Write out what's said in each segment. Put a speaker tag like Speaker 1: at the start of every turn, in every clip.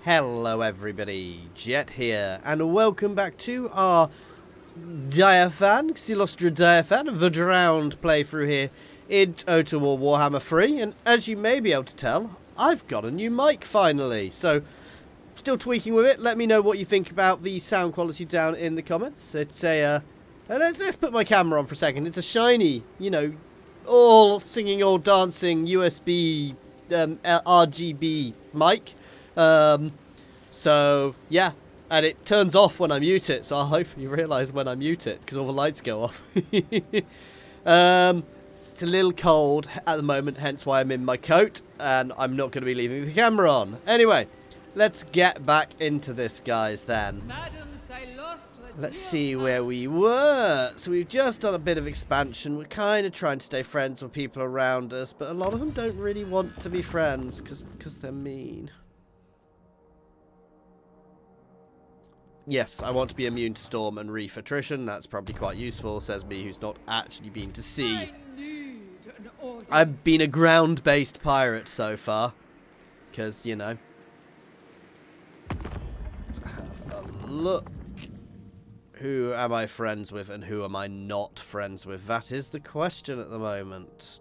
Speaker 1: Hello everybody, Jet here, and welcome back to our Direfin, Cylostra Direfin, the Drowned playthrough here in Total War Warhammer 3, and as you may be able to tell, I've got a new mic finally, so still tweaking with it. Let me know what you think about the sound quality down in the comments. It's a, let's put my camera on for a second. It's a shiny, you know, all singing, all dancing USB RGB mic. So yeah, and it turns off when I mute it, so I'll hopefully realise when I mute it because all the lights go off. It's a little cold at the moment, hence why I'm in my coat, and I'm not going to be leaving the camera on. Anyway, let's get back into this, guys, then. Let's see where we were. So we've just done a bit of expansion. We're kind of trying to stay friends with people around us, but a lot of them don't really want to be friends because they're mean. Yes, I want to be immune to storm and reef attrition. That's probably quite useful, says me, who's not actually been to sea. I've been a ground-based pirate so far, because, you know. Let's have a look. Who am I friends with and who am I not friends with? That is the question at the moment.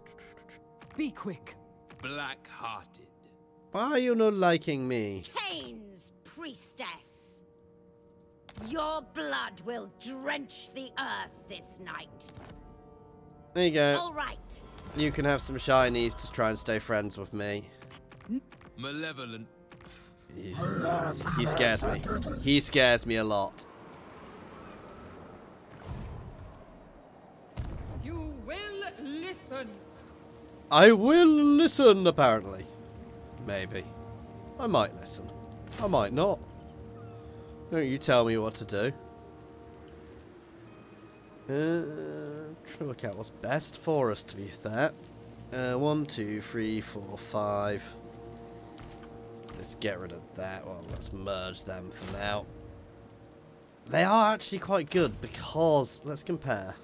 Speaker 2: Be quick.
Speaker 3: Black-hearted.
Speaker 1: Why are you not liking me?
Speaker 4: Cain's priestess. Your blood will drench the earth this night.
Speaker 1: There you go.
Speaker 4: All right.
Speaker 1: You can have some shinies to try and stay friends with me.
Speaker 3: Malevolent.
Speaker 1: He scares me. He scares me a lot.
Speaker 2: You will listen.
Speaker 1: I will listen, apparently. Maybe. I might listen. I might not. Don't you tell me what to do. Try to work out what's best for us, to be fair. 1, 2, 3, 4, 5. Let's get rid of that. Well, let's merge them for now. They are actually quite good because, let's compare.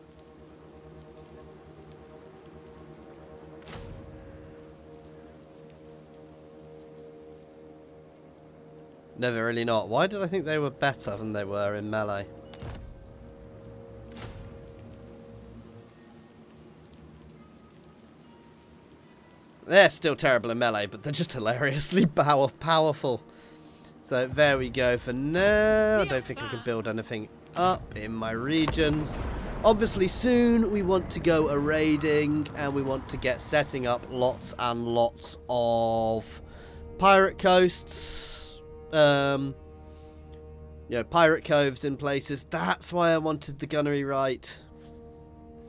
Speaker 1: Never really not. Why did I think they were better than they were in melee? They're still terrible in melee, but they're just hilariously powerful. So there we go for now. I don't think I can build anything up in my regions. Obviously soon we want to go a raiding and we want to get setting up lots and lots of pirate coasts. You know, pirate coves in places. That's why I wanted the gunnery right.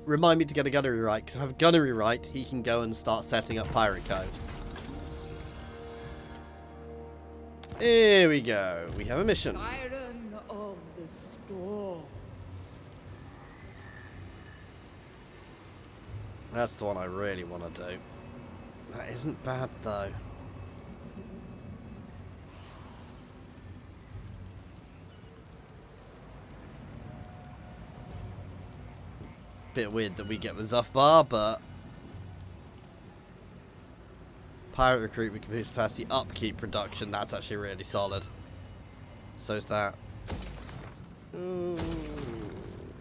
Speaker 1: Remind me to get a gunnery right, because if I have a gunnery right, he can go and start setting up pirate coves. Here we go. We have a mission.
Speaker 2: Siren of the storms.
Speaker 1: That's the one I really want to do. That isn't bad, though. Bit weird that we get the Zuff bar, but pirate recruitment, computer capacity, upkeep production, that's actually really solid. So's that.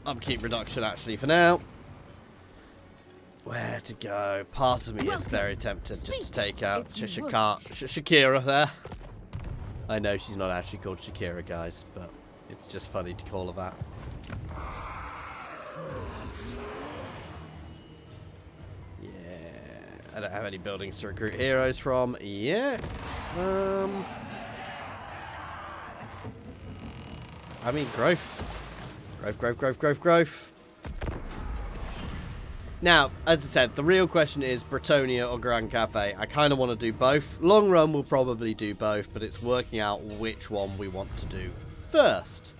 Speaker 1: Upkeep reduction actually for now. Where to go? Part of me is very tempted just to take out Shakira there. I know she's not actually called Shakira, guys, but it's just funny to call her that. I don't have any buildings to recruit heroes from yet. I mean, growth. Growth. Now, as I said, the real question is Bretonnia or Grand Cafe. I kind of want to do both. Long run, we'll probably do both, but it's working out which one we want to do first.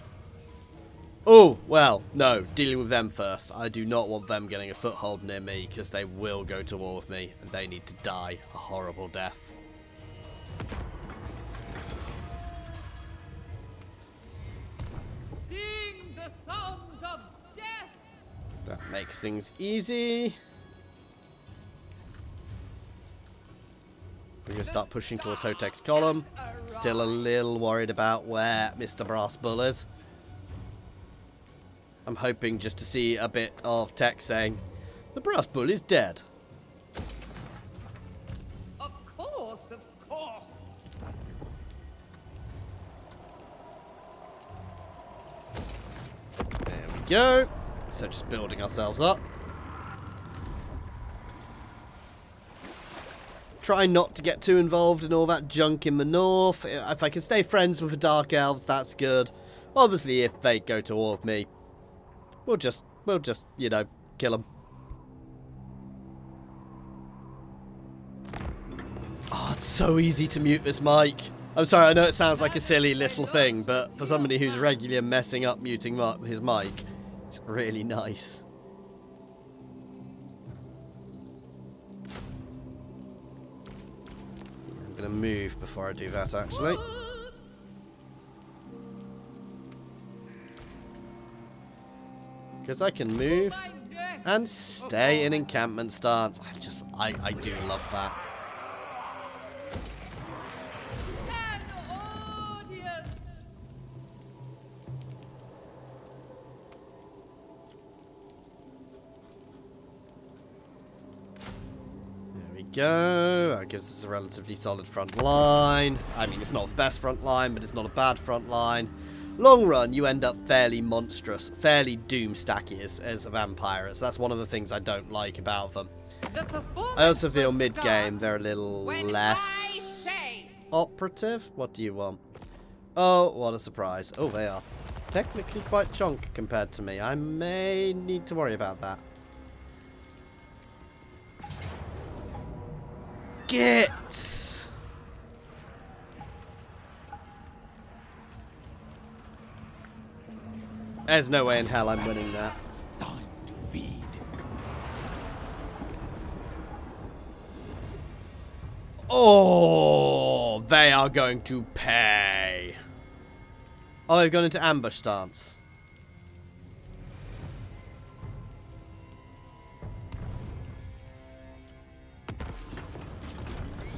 Speaker 1: Oh, well, no, dealing with them first. I do not want them getting a foothold near me because they will go to war with me and they need to die a horrible death.
Speaker 2: Sing the songs of death.
Speaker 1: That makes things easy. Because start pushing towards Hotek's column. Still a little worried about where Mr. Brass Bull is. I'm hoping just to see a bit of text saying, the Brass Bull is dead.
Speaker 2: Of course, of course.
Speaker 1: There we go. So just building ourselves up. Try not to get too involved in all that junk in the north. If I can stay friends with the Dark Elves, that's good. Obviously, if they go to war with me, we'll just, you know, kill them. Oh, it's so easy to mute this mic. I'm sorry, I know it sounds like a silly little thing, but for somebody who's regularly messing up muting his mic, it's really nice. I'm going to move before I do that, actually. Because I can move and stay in encampment stance. I do love that.
Speaker 2: An audience.
Speaker 1: There we go. That gives us a relatively solid front line. I mean, it's not the best front line, but it's not a bad front line. Long run, you end up fairly monstrous, fairly doom stacky as vampires. That's one of the things I don't like about them. I also feel mid-game they're a little less operative. What do you want? Oh, what a surprise. Oh, they are technically quite chunk compared to me. I may need to worry about that. Get! There's no way in hell I'm winning that.
Speaker 3: Time to feed.
Speaker 1: Oh, they are going to pay. Oh, they've gone into ambush stance.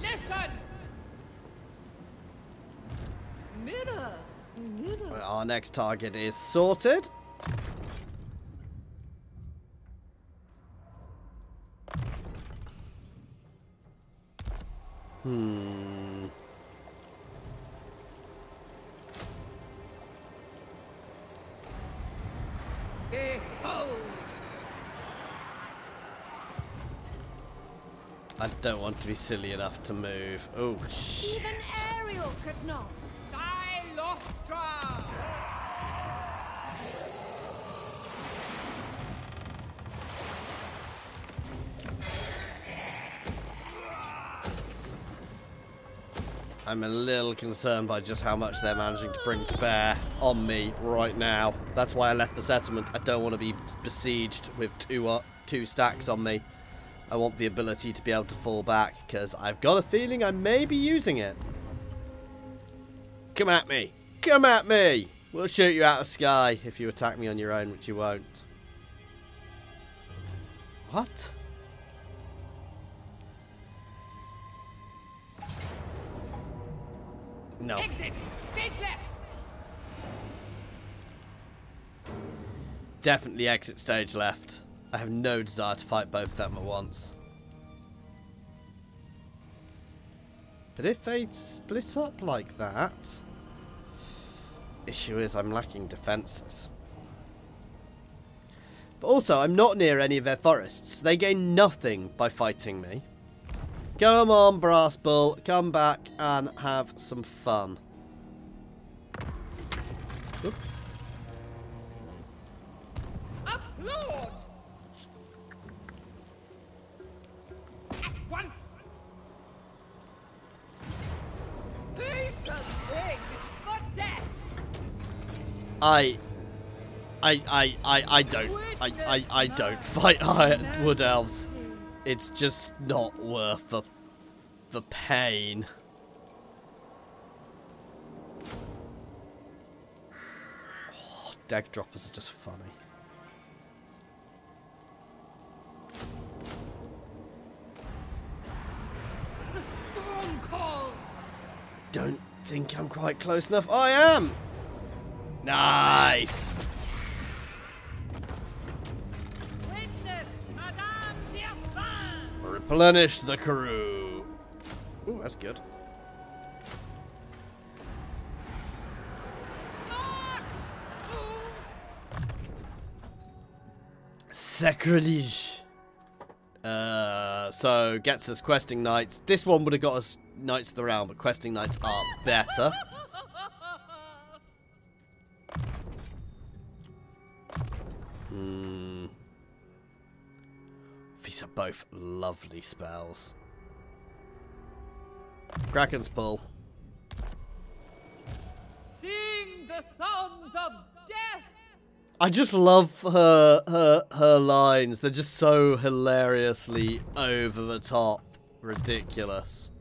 Speaker 2: Listen. Mirror.
Speaker 1: Well, our next target is sorted.
Speaker 2: Behold.
Speaker 1: I don't want to be silly enough to move. Oh, shit.
Speaker 4: Even Ariel could not.
Speaker 2: Cylostra.
Speaker 1: I'm a little concerned by just how much they're managing to bring to bear on me right now. That's why I left the settlement. I don't want to be besieged with two stacks on me. I want the ability to be able to fall back, because I've got a feeling I may be using it. Come at me. Come at me. We'll shoot you out of the sky if you attack me on your own, which you won't. What? No.
Speaker 2: Exit. Stage left.
Speaker 1: Definitely exit stage left. I have no desire to fight both of them at once. But if they split up like that... Issue is I'm lacking defences. But also, I'm not near any of their forests. They gain nothing by fighting me. Come on, Brass Bull. Come back and have some fun. Oop.
Speaker 2: Applaud. At once. Piece of pig for death. I
Speaker 1: don't fight wood elves. It's just not worth the pain. Oh, deck droppers are just funny.
Speaker 2: The storm call.
Speaker 1: think I'm quite close enough. I am! Nice!
Speaker 2: Witness Madame Direfin.
Speaker 1: Replenish the crew. Ooh, that's good.
Speaker 2: March, fools.
Speaker 1: Sacrilege. So gets us questing knights. This one would have got us knights of the round, but questing knights are better. These are both lovely spells. Kraken's Pull.
Speaker 2: Sing the songs of death.
Speaker 1: I just love her lines. They're just so hilariously over the top, ridiculous.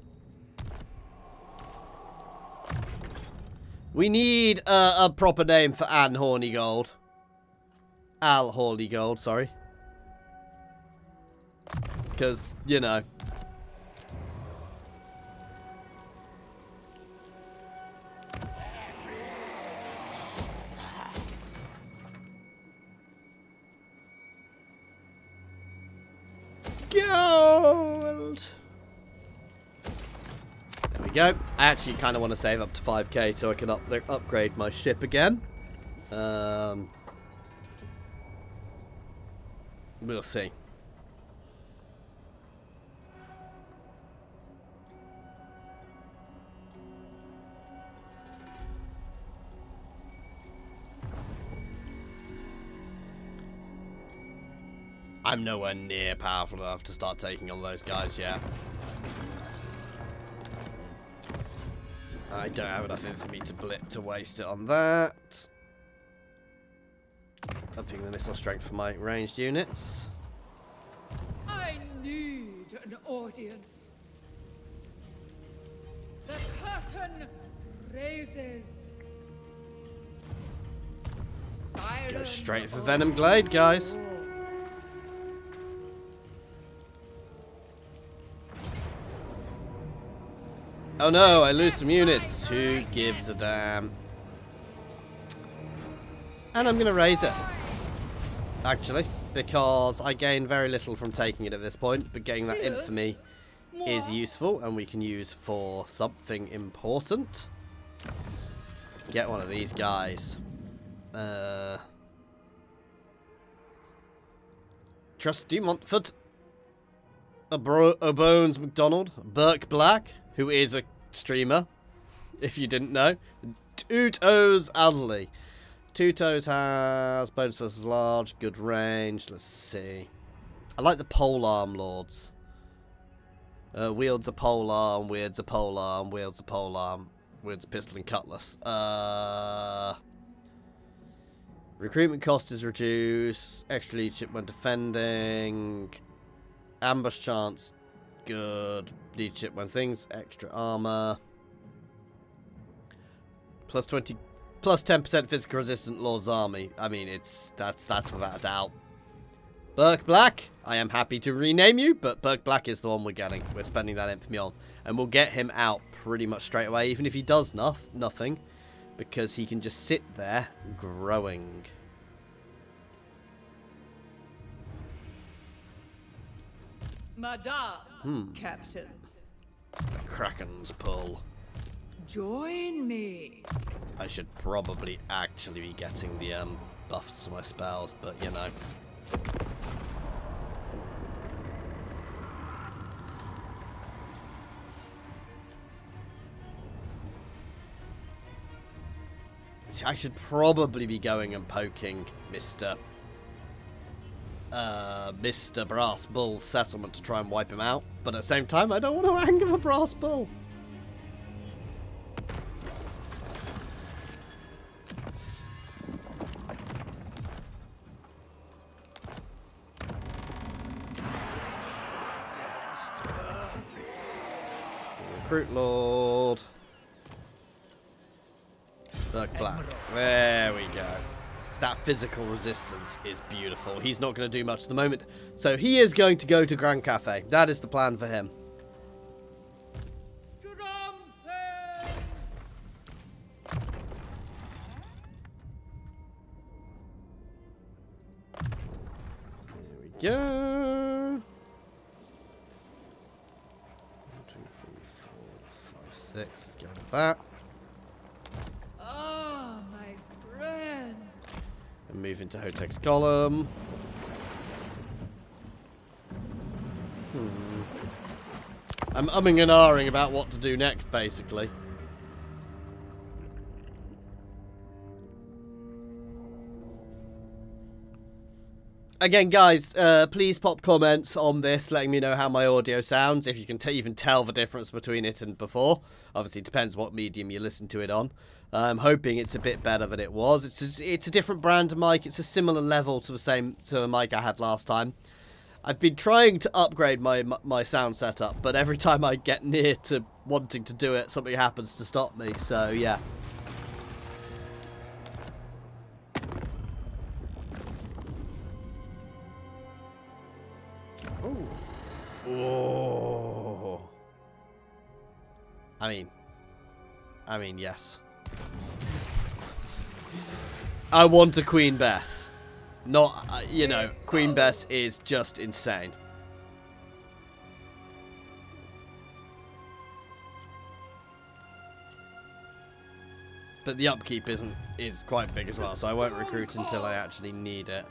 Speaker 1: We need a proper name for Anne Hornigold. Al Hornigold, sorry. Because, you know. Gold! There we go. I actually kind of want to save up to 5k so I can upgrade my ship again. We'll see. I'm nowhere near powerful enough to start taking on those guys yet. I don't have enough infamy to waste it on that. Upping the missile strength for my ranged units.
Speaker 2: I need an audience. The curtain raises.
Speaker 1: Go straight for Venom Glade, guys. Oh no, I lose some units. Who gives a damn? And I'm going to raise it. Actually, because I gain very little from taking it at this point, but getting that infamy is useful and we can use for something important. Get one of these guys. Trusty Montfort. O'Bones McDonald. Burke Black, who is a streamer, if you didn't know. Two Toes Alderley. Two Toes has bonus versus large, good range. Let's see. I like the polearm lords. Wields a polearm, wields a polearm, wields a polearm, wields a pistol and cutlass. Recruitment cost is reduced. Extra leadership when defending. Ambush chance, good. Leadership when things. Extra armor. Plus 20. Plus 10% physical resistant Lord's Army. I mean, that's without a doubt. Burke Black, I am happy to rename you, but Burke Black is the one we're getting. We're spending that infamy on. And we'll get him out pretty much straight away, even if he does nothing. Because he can just sit there, growing.
Speaker 2: Madame, Captain.
Speaker 1: The Kraken's Pull.
Speaker 2: Join me.
Speaker 1: I should probably actually be getting the buffs to my spells, but you know. See, I should probably be going and poking Mr. Brass Bull's settlement to try and wipe him out, but at the same time, I don't want to anger the Brass Bull. Recruit Lord. Burke Black. There we go. That physical resistance is beautiful. He's not going to do much at the moment. So he is going to go to Grand Cafe. That is the plan for him. go. 1, 2, 3, 4, 5, 6. Let's go with that.
Speaker 2: Ah, my friend.
Speaker 1: And move into Hotek's column. I'm umming and ahhing about what to do next, basically. Again, guys, please pop comments on this, letting me know how my audio sounds, if you can even tell the difference between it and before. Obviously, it depends what medium you listen to it on. I'm hoping it's a bit better than it was. It's a different brand of mic. It's a similar level to the mic I had last time. I've been trying to upgrade my sound setup, but every time I get near to wanting to do it, something happens to stop me. So, yeah. Oh. I mean, yes. I want a Queen Bess. Not, you know, Queen Bess is just insane. But the upkeep is quite big as well, so I won't recruit until I actually need it.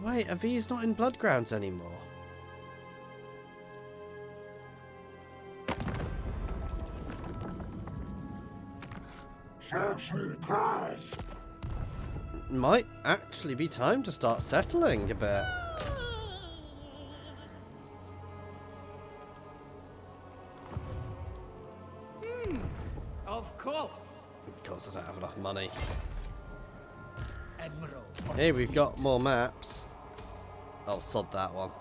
Speaker 1: Wait, are these not in Bloodgrounds anymore? Might actually be time to start settling a bit.
Speaker 2: Of course.
Speaker 1: Of course, I don't have enough money.
Speaker 3: Admiral.
Speaker 1: Hey, we've got more maps. I'll sod that one.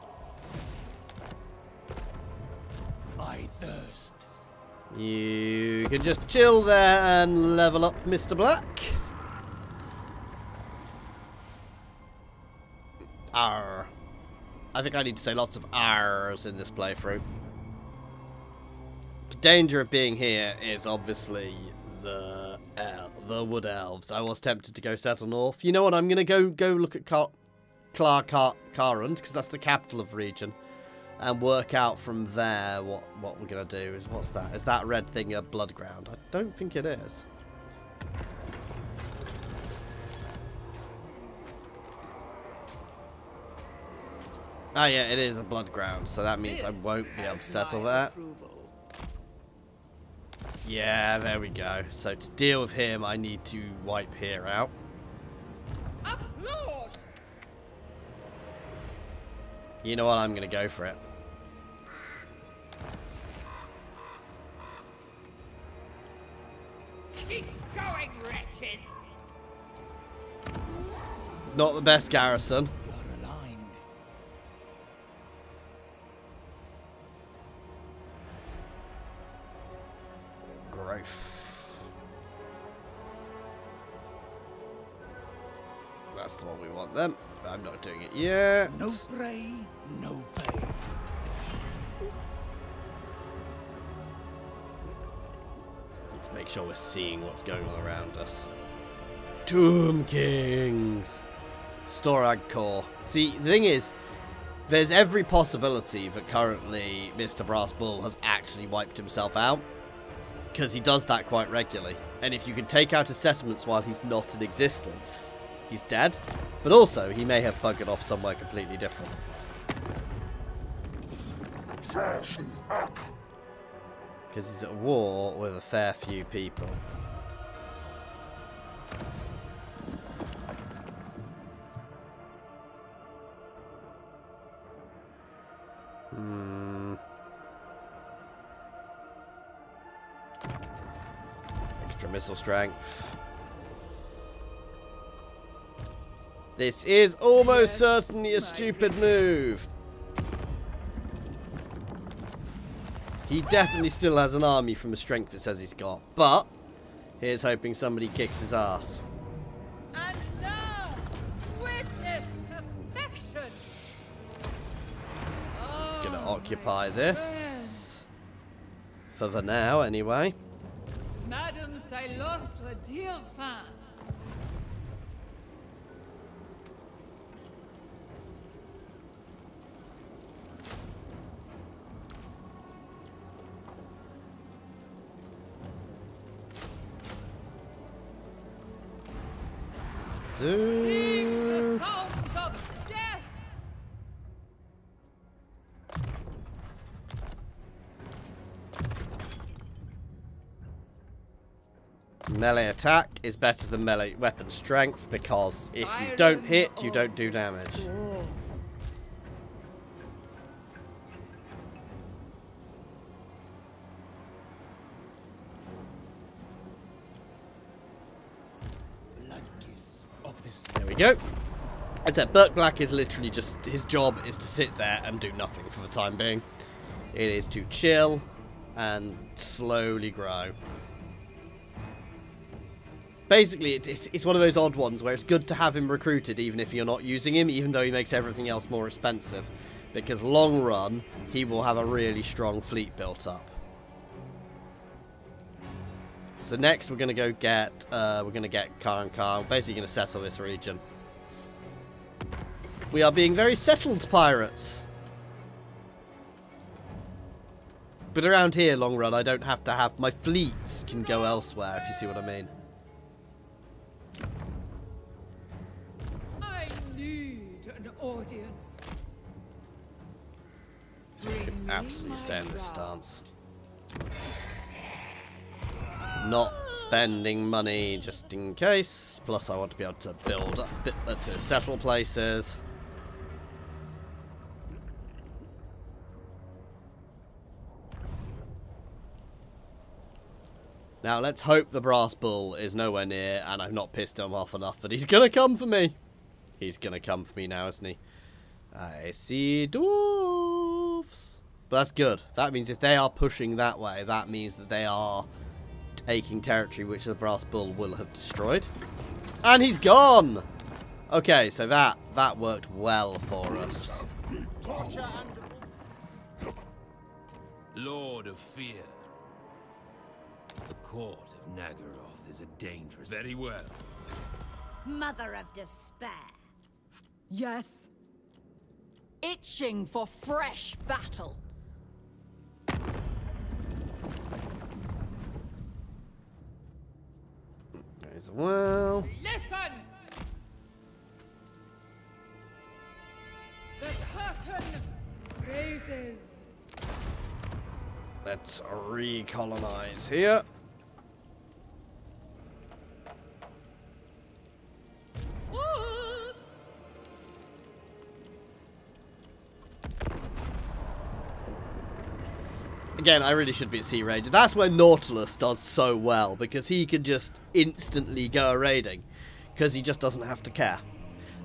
Speaker 3: I thirst.
Speaker 1: You can just chill there and level up, Mr. Black. Arr. I think I need to say lots of R's in this playthrough. The danger of being here is obviously the Wood Elves. I was tempted to go settle north. You know what? I'm going to go look at Karund, because that's the capital of the region. And work out from there what we're going to do. What's that? Is that red thing a blood ground? I don't think it is. Ah, yeah, it is a blood ground. So that means I won't be able to settle that. Yeah, there we go. So to deal with him, I need to wipe here out.
Speaker 2: Applaud!
Speaker 1: You know what? I'm going to go for it.
Speaker 2: Keep going, wretches!
Speaker 1: Not the best garrison.
Speaker 3: You're aligned.
Speaker 1: Growth. That's the one we want then. I'm not doing it yet.
Speaker 3: No prey, no pay.
Speaker 1: Let's make sure we're seeing what's going on around us. Tomb Kings. Storag Core. See, the thing is, there's every possibility that currently Mr. Brass Bull has actually wiped himself out. Because he does that quite regularly. And if you can take out his settlements while he's not in existence, he's dead. But also, he may have buggered off somewhere completely different. Because he's at war with a fair few people. Extra missile strength. This is almost certainly a stupid move. He definitely still has an army from the strength it says he's got. But here's hoping somebody kicks his ass.
Speaker 2: And now, witness perfection!
Speaker 1: Gonna occupy this. For the now, anyway.
Speaker 2: Cylostra Direfin. Sing the sounds of death.
Speaker 1: Melee attack is better than melee weapon strength because if you don't hit, you don't do damage. There we go. As I said, Burke Black is literally just, his job is to sit there and do nothing for the time being. It is to chill and slowly grow. Basically, it's one of those odd ones where it's good to have him recruited even if you're not using him, even though he makes everything else more expensive. Because long run, he will have a really strong fleet built up. So next we're gonna go get Kar. We're basically gonna settle this region. We are being very settled pirates. But around here, long run, I don't have to have my fleets can go elsewhere, if you see what I mean.
Speaker 2: I need an audience.
Speaker 1: So we can absolutely stay in this stance. Not spending money just in case. Plus, I want to be able to build a bit to settle places. Now, let's hope the brass bull is nowhere near, and I've not pissed him off enough that he's gonna come for me. He's gonna come for me now, isn't he? I see dwarfs. But that's good. That means if they are pushing that way, that means that they are taking territory which the brass bull will have destroyed. And he's gone! Okay, so that worked well for us.
Speaker 5: Lord of Fear. The court of Nagaroth is a dangerous... Very well.
Speaker 4: Mother of despair.
Speaker 2: Yes.
Speaker 4: Itching for fresh battle.
Speaker 1: As well.
Speaker 2: Listen! The curtain raises.
Speaker 1: Let's recolonize here. Again, I really should be at Sea Ranger. That's where Nautilus does so well, because he can just instantly go raiding, because he just doesn't have to care.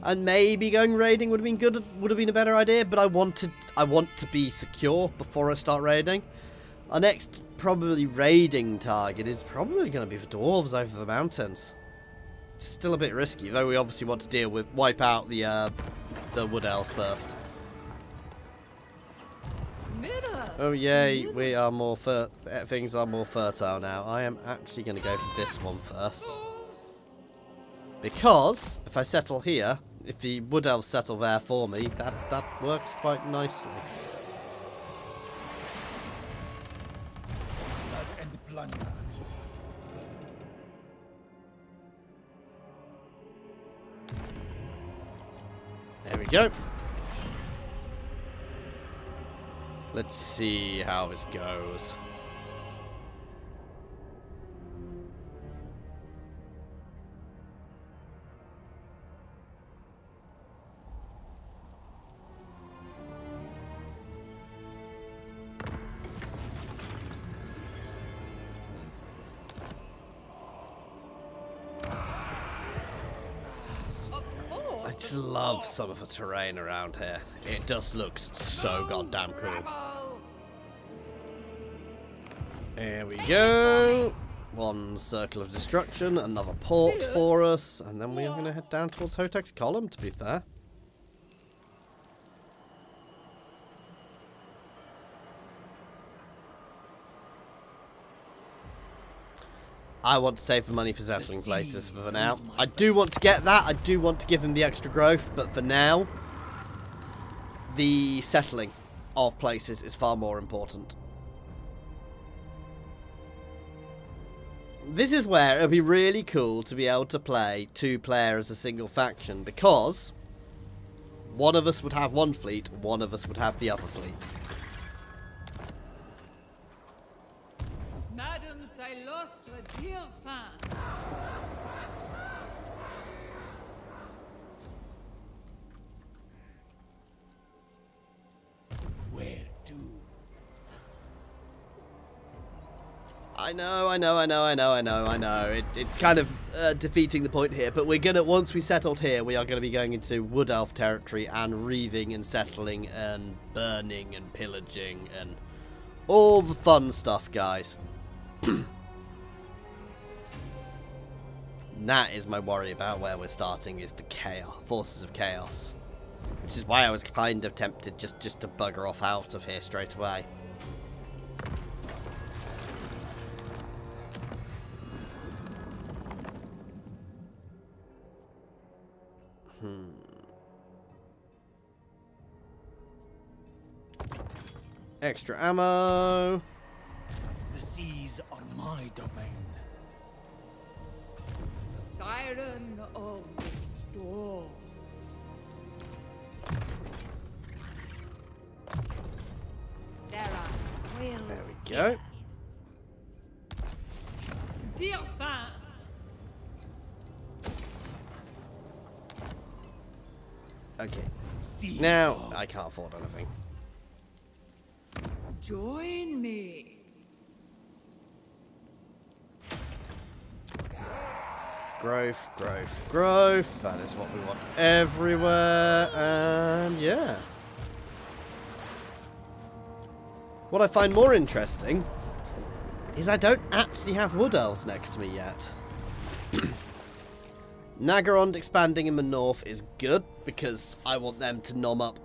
Speaker 1: And maybe going raiding would have been good, would have been a better idea, but I want to be secure before I start raiding. Our next probably raiding target is probably going to be the dwarves over the mountains. It's still a bit risky, though we obviously want to wipe out the wood elves first. Oh yay, we are more things are more fertile now. I am actually going to go for this one first. Because if I settle here, if the wood elves settle there for me, that works quite nicely.
Speaker 3: Blood and plunder.
Speaker 1: There we go. Let's see how this goes. I just love some of the terrain around here. It just looks so goddamn cool. There we go. One circle of destruction, another port for us, and then we are going to head down towards Hotek's column, to be fair. I want to save the money for settling places for now. I do want to get that. I do want to give them the extra growth, but for now, the settling of places is far more important. This is where it would be really cool to be able to play 2-player as a single faction, because one of us would have one fleet, one of us would have the other fleet.
Speaker 2: Madame Cylostra Direfin.
Speaker 3: Where to?
Speaker 1: I know. It's kind of defeating the point here, but we're gonna, once we settled here, we are gonna be going into Wood Elf territory and reaving and settling and burning and pillaging and all the fun stuff, guys. That is my worry about where we're starting, is the chaos, forces of chaos. Which is why I was kind of tempted just to bugger off out of here straight away. Extra ammo.
Speaker 3: The seas are my domain.
Speaker 2: Siren of the storms.
Speaker 4: There are spoils.
Speaker 1: There we go.
Speaker 2: Direfin.
Speaker 1: Okay.
Speaker 3: Sea
Speaker 1: Now,
Speaker 3: dog.
Speaker 1: I can't afford anything.
Speaker 2: Join me.
Speaker 1: Growth, growth, growth. That is what we want everywhere. And yeah. What I find more interesting is I don't actually have Wood Elves next to me yet. Naggarond expanding in the north is good, because I want them to nom up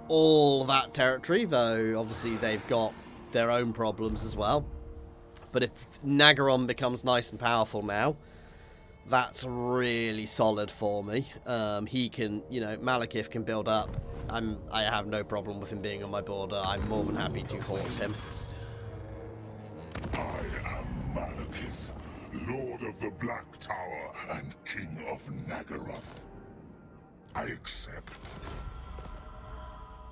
Speaker 1: all that territory, though obviously they've got their own problems as well. But if Naggarond becomes nice and powerful now, that's really solid for me. He can, you know, Malekith can build up. I have no problem with him being on my border. I'm more than happy to court him.
Speaker 6: I am Malekith, Lord of the Black Tower and King of Naggaroth. I accept.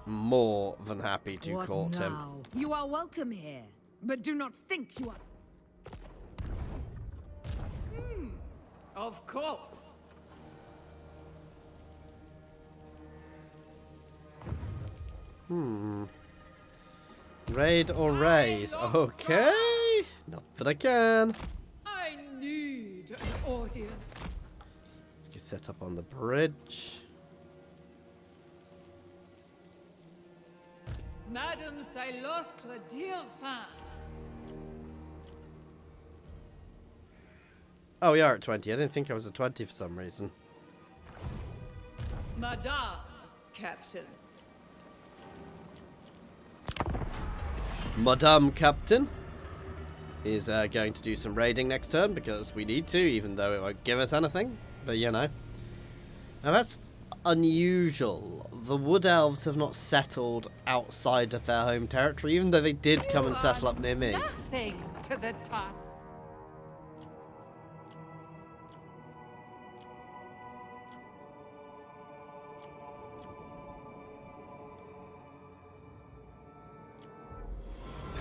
Speaker 1: More than happy to
Speaker 4: What
Speaker 1: court him.
Speaker 4: now? You are welcome here, but do not think you are.
Speaker 2: Of course.
Speaker 1: Raid or raise? Okay. Not that I can.
Speaker 2: I need an audience.
Speaker 1: Let's get set up on the bridge.
Speaker 2: Madame Cylostra Direfin.
Speaker 1: Oh, we are at 20. I didn't think I was at 20 for some reason.
Speaker 2: Madame, Captain.
Speaker 1: Madame Captain is going to do some raiding next turn because we need to, even though it won't give us anything. But, you know. Now, that's unusual. The Wood Elves have not settled outside of their home territory, even though they did come and settle up near me.
Speaker 2: Nothing to the touch.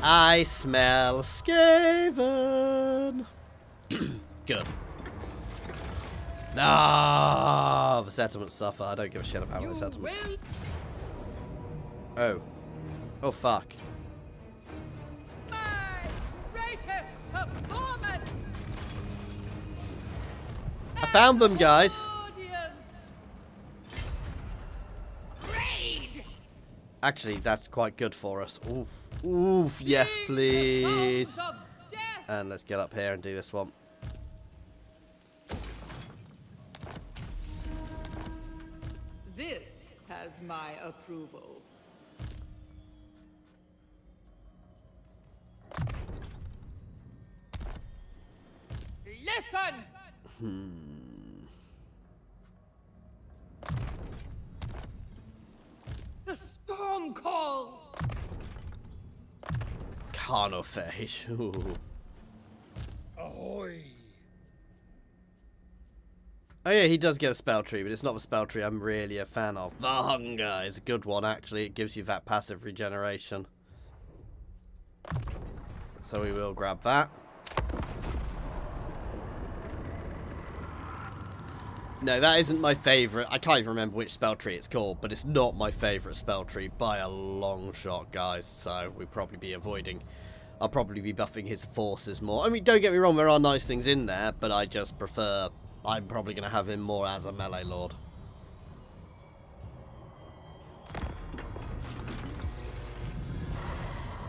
Speaker 1: I smell Skaven. Good. Ah, the settlements suffer. I don't give a shit about my settlements. Oh. Oh, fuck.
Speaker 2: My greatest performance.
Speaker 1: I found them, guys.
Speaker 2: Audience. Raid.
Speaker 1: Actually, that's quite good for us. Oof. Oof, yes, please.
Speaker 2: Sons of death.
Speaker 1: And let's get up here and do this one.
Speaker 2: This has my approval. Listen! The storm calls!
Speaker 1: Carnophage. Ooh.
Speaker 3: Ahoy!
Speaker 1: Oh yeah, he does get a spell tree, but it's not the spell tree I'm really a fan of. The Hunger is a good one, actually. It gives you that passive regeneration. So we will grab that. No, that isn't my favourite. I can't even remember which spell tree it's called, but it's not my favourite spell tree by a long shot, guys. So we'll probably be avoiding... I'll probably be buffing his forces more. I mean, don't get me wrong, there are nice things in there, but I just prefer... I'm probably going to have him more as a melee lord.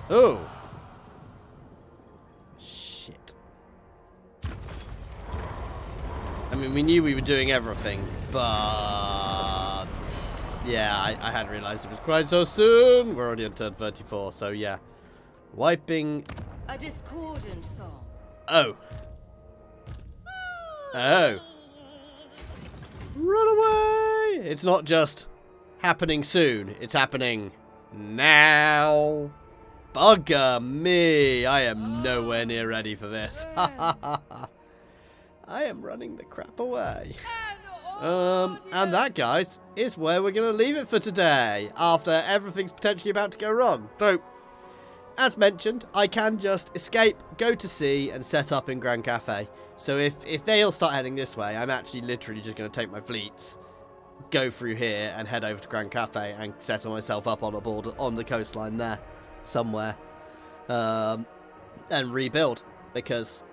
Speaker 1: Oh. Shit. I mean, we knew we were doing everything, but... Yeah, I hadn't realised it was quite so soon. We're already on turn 34, so yeah. Wiping...
Speaker 7: A discordant song.
Speaker 1: Oh. Oh. Run away! It's not just happening soon. It's happening now. Bugger me. I am nowhere near ready for this. I am running the crap away. And that, guys, is where we're going to leave it for today. After everything's potentially about to go wrong. So, as mentioned, I can just escape, go to sea, and set up in Grand Cathay. So if they all start heading this way, I'm actually literally just going to take my fleets, go through here, and head over to Grand Cathay and settle myself up on a border on the coastline there, somewhere, and rebuild. Because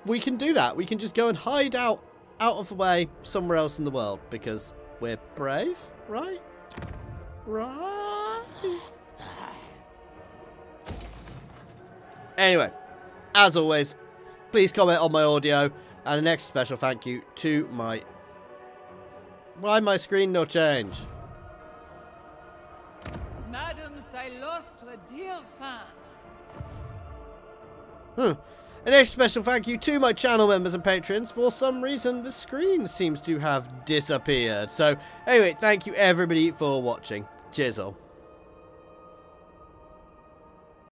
Speaker 1: we can do that. We can just go and hide out of the way somewhere else in the world because we're brave, right? Right. Anyway, as always, please comment on my audio, and an extra special thank you to my... Why my screen no change?
Speaker 2: Madame Cylostra Direfin.
Speaker 1: An extra special thank you to my channel members and patrons. For some reason, the screen seems to have disappeared. So, anyway, thank you everybody for watching. Cheers all.